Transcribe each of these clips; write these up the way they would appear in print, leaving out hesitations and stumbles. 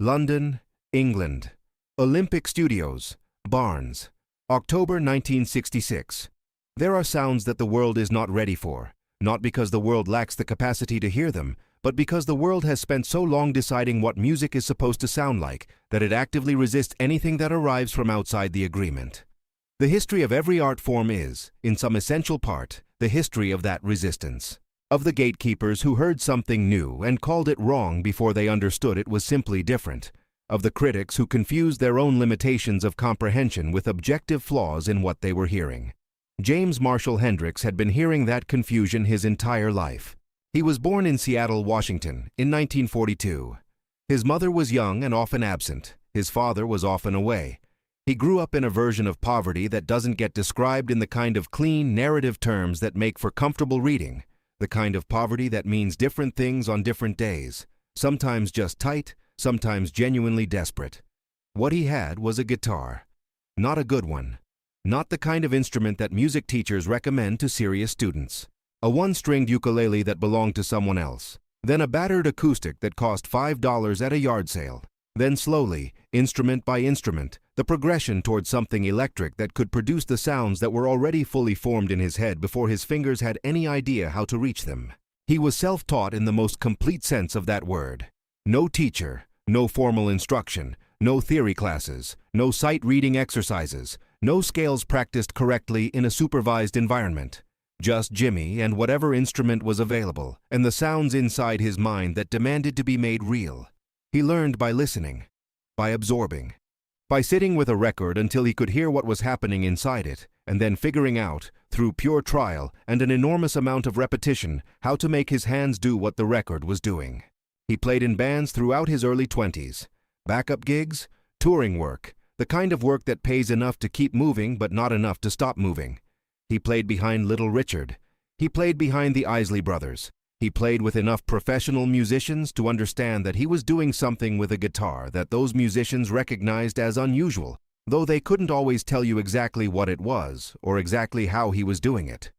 London, England. Olympic Studios, Barnes. October 1966. There are sounds that the world is not ready for, not because the world lacks the capacity to hear them, but because the world has spent so long deciding what music is supposed to sound like that it actively resists anything that arrives from outside the agreement. The history of every art form is, in some essential part, the history of that resistance. Of the gatekeepers who heard something new and called it wrong before they understood it was simply different. Of the critics who confused their own limitations of comprehension with objective flaws in what they were hearing. James Marshall Hendrix had been hearing that confusion his entire life. He was born in Seattle, Washington, in 1942. His mother was young and often absent. His father was often away. He grew up in a version of poverty that doesn't get described in the kind of clean, narrative terms that make for comfortable reading. The kind of poverty that means different things on different days, sometimes just tight, sometimes genuinely desperate. What he had was a guitar. Not a good one. Not the kind of instrument that music teachers recommend to serious students. A one-stringed ukulele that belonged to someone else. Then a battered acoustic that cost $5 at a yard sale. Then slowly, instrument by instrument, the progression toward something electric that could produce the sounds that were already fully formed in his head before his fingers had any idea how to reach them. He was self-taught in the most complete sense of that word. No teacher, no formal instruction, no theory classes, no sight-reading exercises, no scales practiced correctly in a supervised environment. Just Jimi and whatever instrument was available, and the sounds inside his mind that demanded to be made real. He learned by listening, by absorbing, by sitting with a record until he could hear what was happening inside it, and then figuring out, through pure trial and an enormous amount of repetition, how to make his hands do what the record was doing. He played in bands throughout his early 20s, backup gigs, touring work, the kind of work that pays enough to keep moving but not enough to stop moving. He played behind Little Richard. He played behind the Isley Brothers. He played with enough professional musicians to understand that he was doing something with a guitar that those musicians recognized as unusual, though they couldn't always tell you exactly what it was or exactly how he was doing it.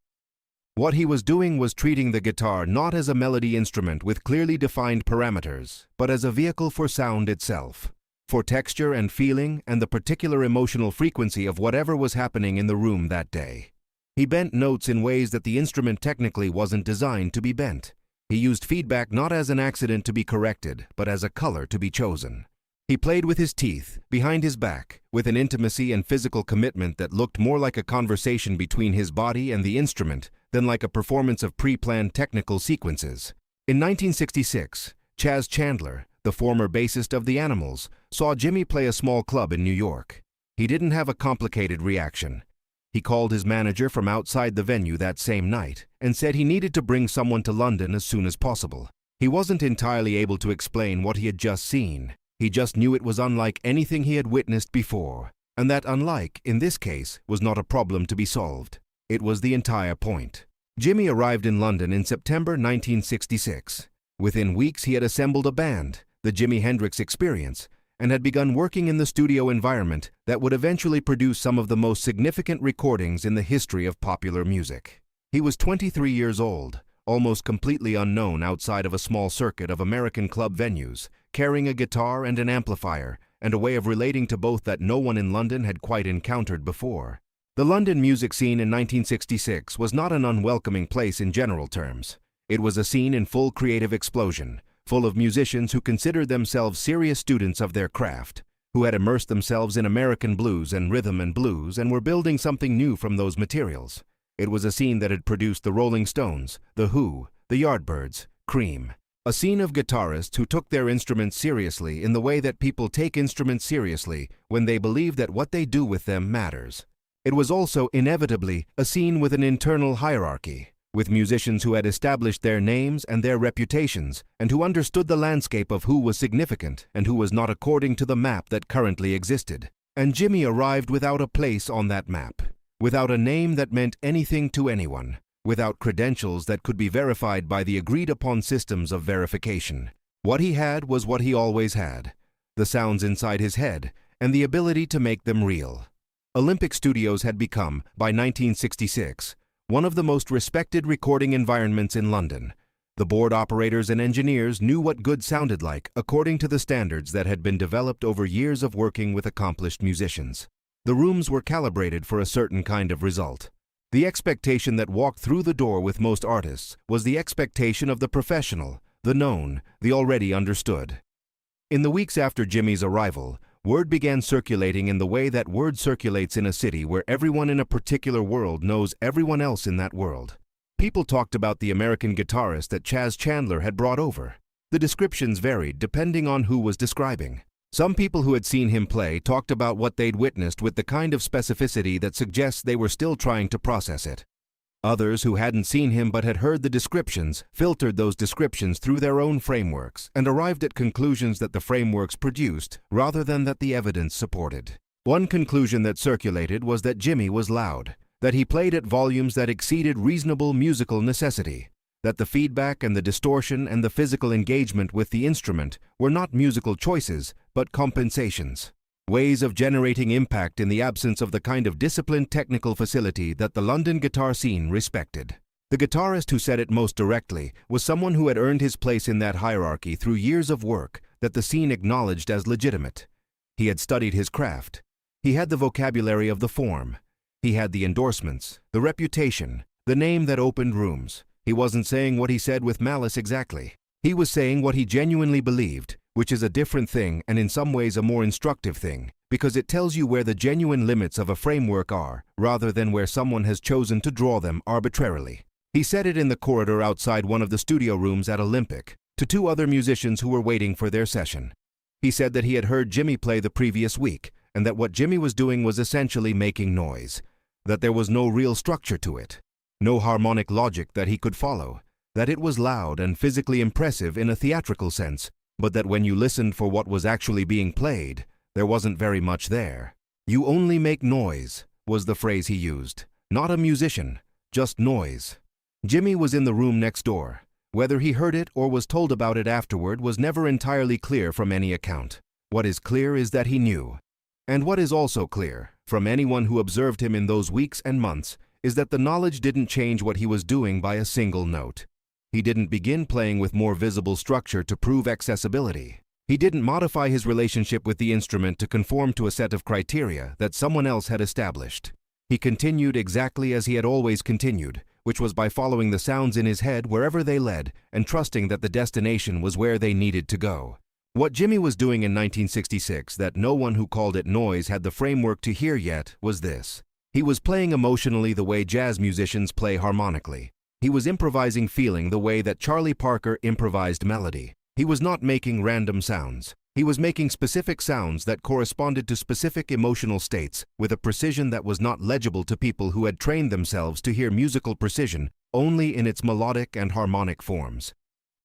What he was doing was treating the guitar not as a melody instrument with clearly defined parameters, but as a vehicle for sound itself, for texture and feeling and the particular emotional frequency of whatever was happening in the room that day. He bent notes in ways that the instrument technically wasn't designed to be bent. He used feedback not as an accident to be corrected, but as a color to be chosen. He played with his teeth, behind his back, with an intimacy and physical commitment that looked more like a conversation between his body and the instrument than like a performance of pre-planned technical sequences. In 1966, Chas Chandler, the former bassist of The Animals, saw Jimi play a small club in New York. He didn't have a complicated reaction. He called his manager from outside the venue that same night and said he needed to bring someone to London as soon as possible. He wasn't entirely able to explain what he had just seen. He just knew it was unlike anything he had witnessed before, and that unlike, in this case, was not a problem to be solved. It was the entire point. Jimi arrived in London in September 1966. Within weeks he had assembled a band, the Jimi Hendrix Experience, and had begun working in the studio environment that would eventually produce some of the most significant recordings in the history of popular music. He was 23 years old, almost completely unknown outside of a small circuit of American club venues, carrying a guitar and an amplifier, and a way of relating to both that no one in London had quite encountered before. The London music scene in 1966 was not an unwelcoming place in general terms. It was a scene in full creative explosion, full of musicians who considered themselves serious students of their craft, who had immersed themselves in American blues and rhythm and blues and were building something new from those materials. It was a scene that had produced the Rolling Stones, The Who, the Yardbirds, Cream. A scene of guitarists who took their instruments seriously in the way that people take instruments seriously when they believe that what they do with them matters. It was also, inevitably, a scene with an internal hierarchy, with musicians who had established their names and their reputations, and who understood the landscape of who was significant and who was not according to the map that currently existed. And Jimi arrived without a place on that map, without a name that meant anything to anyone, without credentials that could be verified by the agreed-upon systems of verification. What he had was what he always had, the sounds inside his head, and the ability to make them real. Olympic Studios had become, by 1966, one of the most respected recording environments in London. The board operators and engineers knew what good sounded like according to the standards that had been developed over years of working with accomplished musicians. The rooms were calibrated for a certain kind of result. The expectation that walked through the door with most artists was the expectation of the professional, the known, the already understood. In the weeks after Jimi's arrival, word began circulating in the way that word circulates in a city where everyone in a particular world knows everyone else in that world. People talked about the American guitarist that Chas Chandler had brought over. The descriptions varied depending on who was describing. Some people who had seen him play talked about what they'd witnessed with the kind of specificity that suggests they were still trying to process it. Others who hadn't seen him but had heard the descriptions filtered those descriptions through their own frameworks and arrived at conclusions that the frameworks produced rather than that the evidence supported. One conclusion that circulated was that Jimi was loud, that he played at volumes that exceeded reasonable musical necessity, that the feedback and the distortion and the physical engagement with the instrument were not musical choices but compensations, ways of generating impact in the absence of the kind of disciplined technical facility that the London guitar scene respected. The guitarist who said it most directly was someone who had earned his place in that hierarchy through years of work that the scene acknowledged as legitimate. He had studied his craft. He had the vocabulary of the form. He had the endorsements, the reputation, the name that opened rooms. He wasn't saying what he said with malice exactly. He was saying what he genuinely believed, which is a different thing and in some ways a more instructive thing, because it tells you where the genuine limits of a framework are, rather than where someone has chosen to draw them arbitrarily. He said it in the corridor outside one of the studio rooms at Olympic, to two other musicians who were waiting for their session. He said that he had heard Jimi play the previous week, and that what Jimi was doing was essentially making noise, that there was no real structure to it, no harmonic logic that he could follow, that it was loud and physically impressive in a theatrical sense, but that when you listened for what was actually being played, there wasn't very much there. "You only make noise," was the phrase he used. Not a musician, just noise. Jimi was in the room next door. Whether he heard it or was told about it afterward was never entirely clear from any account. What is clear is that he knew. And what is also clear, from anyone who observed him in those weeks and months, is that the knowledge didn't change what he was doing by a single note. He didn't begin playing with more visible structure to prove accessibility. He didn't modify his relationship with the instrument to conform to a set of criteria that someone else had established. He continued exactly as he had always continued, which was by following the sounds in his head wherever they led and trusting that the destination was where they needed to go. What Jimi was doing in 1966 that no one who called it noise had the framework to hear yet was this. He was playing emotionally the way jazz musicians play harmonically. He was improvising feeling the way that Charlie Parker improvised melody. He was not making random sounds. He was making specific sounds that corresponded to specific emotional states with a precision that was not legible to people who had trained themselves to hear musical precision only in its melodic and harmonic forms.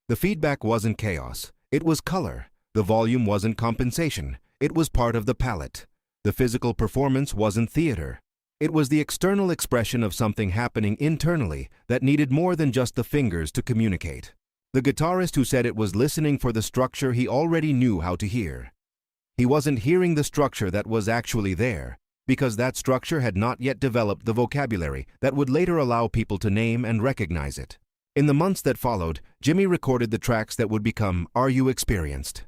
The feedback wasn't chaos. It was color. The volume wasn't compensation. It was part of the palette. The physical performance wasn't theater. It was the external expression of something happening internally that needed more than just the fingers to communicate. The guitarist who said it was listening for the structure he already knew how to hear. He wasn't hearing the structure that was actually there, because that structure had not yet developed the vocabulary that would later allow people to name and recognize it. In the months that followed, Jimi recorded the tracks that would become Are You Experienced?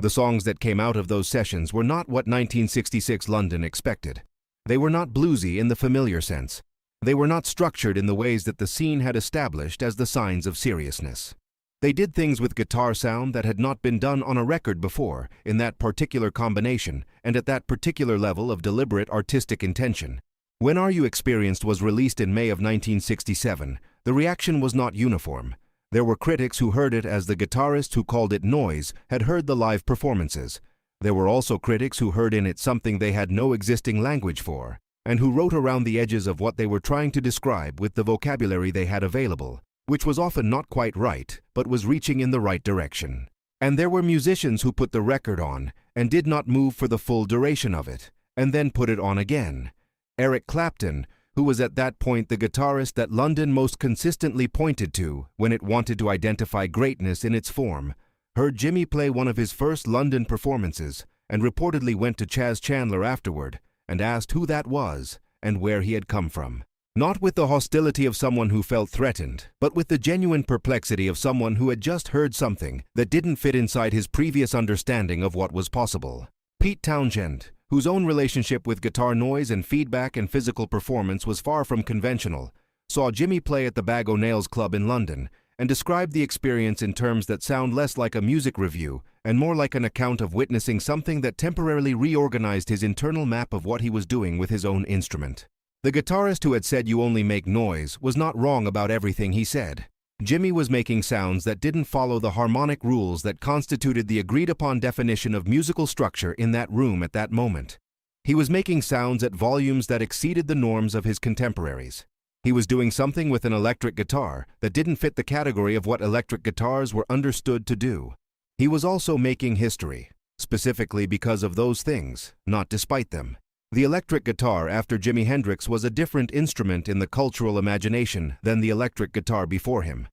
The songs that came out of those sessions were not what 1966 London expected. They were not bluesy in the familiar sense. They were not structured in the ways that the scene had established as the signs of seriousness. They did things with guitar sound that had not been done on a record before, in that particular combination, and at that particular level of deliberate artistic intention. When Are You Experienced was released in May of 1967, the reaction was not uniform. There were critics who heard it as the guitarist who called it noise had heard the live performances. There were also critics who heard in it something they had no existing language for, and who wrote around the edges of what they were trying to describe with the vocabulary they had available, which was often not quite right, but was reaching in the right direction. And there were musicians who put the record on and did not move for the full duration of it, and then put it on again. Eric Clapton, who was at that point the guitarist that London most consistently pointed to when it wanted to identify greatness in its form, heard Jimi play one of his first London performances and reportedly went to Chas Chandler afterward and asked who that was and where he had come from. Not with the hostility of someone who felt threatened, but with the genuine perplexity of someone who had just heard something that didn't fit inside his previous understanding of what was possible. Pete Townshend, whose own relationship with guitar noise and feedback and physical performance was far from conventional, saw Jimi play at the Bag O' Nails Club in London and described the experience in terms that sound less like a music review and more like an account of witnessing something that temporarily reorganized his internal map of what he was doing with his own instrument. The guitarist who had said you only make noise was not wrong about everything he said. Jimi was making sounds that didn't follow the harmonic rules that constituted the agreed-upon definition of musical structure in that room at that moment. He was making sounds at volumes that exceeded the norms of his contemporaries. He was doing something with an electric guitar that didn't fit the category of what electric guitars were understood to do. He was also making history, specifically because of those things, not despite them. The electric guitar after Jimi Hendrix was a different instrument in the cultural imagination than the electric guitar before him.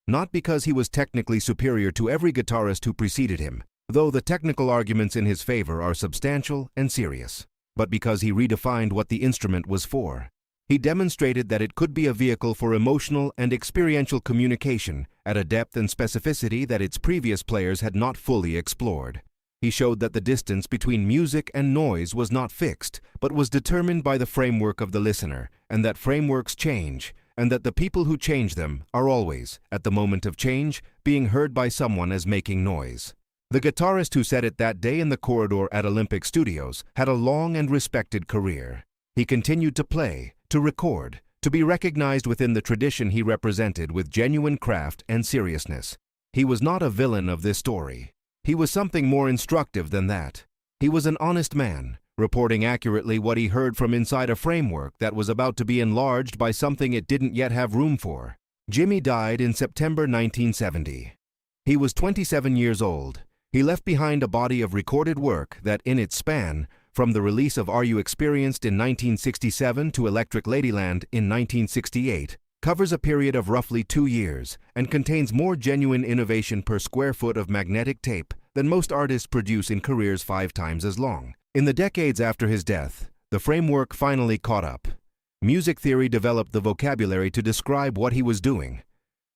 Not because he was technically superior to every guitarist who preceded him, though the technical arguments in his favor are substantial and serious, but because he redefined what the instrument was for. He demonstrated that it could be a vehicle for emotional and experiential communication at a depth and specificity that its previous players had not fully explored. He showed that the distance between music and noise was not fixed, but was determined by the framework of the listener, and that frameworks change, and that the people who change them are always, at the moment of change, being heard by someone as making noise. The guitarist who said it that day in the corridor at Olympic Studios had a long and respected career. He continued to play, to record, to be recognized within the tradition he represented with genuine craft and seriousness. He was not a villain of this story. He was something more instructive than that. He was an honest man, reporting accurately what he heard from inside a framework that was about to be enlarged by something it didn't yet have room for. Jimi died in September 1970. He was 27 years old. He left behind a body of recorded work that, in its span, from the release of Are You Experienced in 1967 to Electric Ladyland in 1968, covers a period of roughly 2 years and contains more genuine innovation per square foot of magnetic tape than most artists produce in careers 5 times as long. In the decades after his death, the framework finally caught up. Music theory developed the vocabulary to describe what he was doing.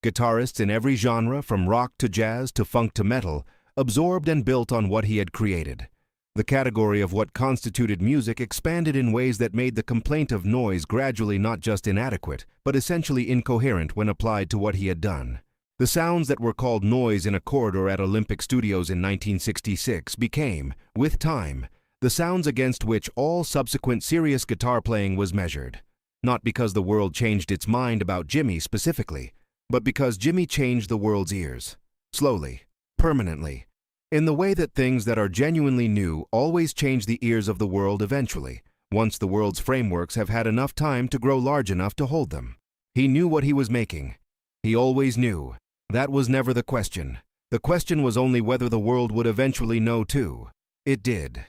Guitarists in every genre, from rock to jazz to funk to metal, absorbed and built on what he had created. The category of what constituted music expanded in ways that made the complaint of noise gradually not just inadequate, but essentially incoherent when applied to what he had done. The sounds that were called noise in a corridor at Olympic Studios in 1966 became, with time, the sounds against which all subsequent serious guitar playing was measured. Not because the world changed its mind about Jimi specifically, but because Jimi changed the world's ears. Slowly, permanently. In the way that things that are genuinely new always change the ears of the world eventually, once the world's frameworks have had enough time to grow large enough to hold them. He knew what he was making. He always knew. That was never the question. The question was only whether the world would eventually know too. It did.